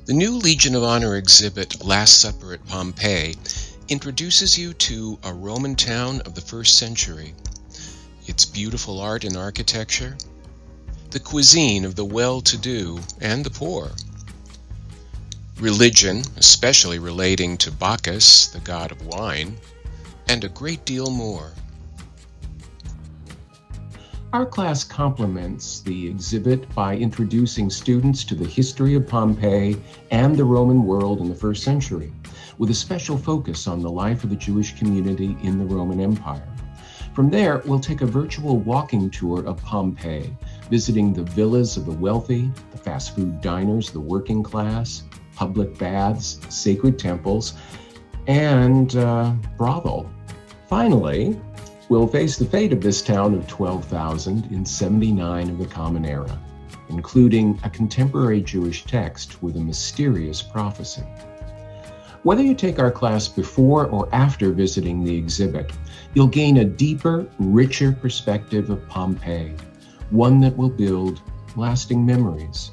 The new Legion of Honor exhibit, Last Supper at Pompeii, introduces you to a Roman town of the first century, its beautiful art and architecture, the cuisine of the well-to-do and the poor, religion, especially relating to Bacchus, the god of wine, and a great deal more. Our class complements the exhibit by introducing students to the history of Pompeii and the Roman world in the first century, with a special focus on the life of the Jewish community in the Roman Empire. From there, we'll take a virtual walking tour of Pompeii, visiting the villas of the wealthy, the fast food diners of the working class, public baths, sacred temples, and brothel. Finally, we'll face the fate of this town of 12,000 in 79 of the Common Era, including a contemporary Jewish text with a mysterious prophecy. Whether you take our class before or after visiting the exhibit, you'll gain a deeper, richer perspective of Pompeii, one that will build lasting memories.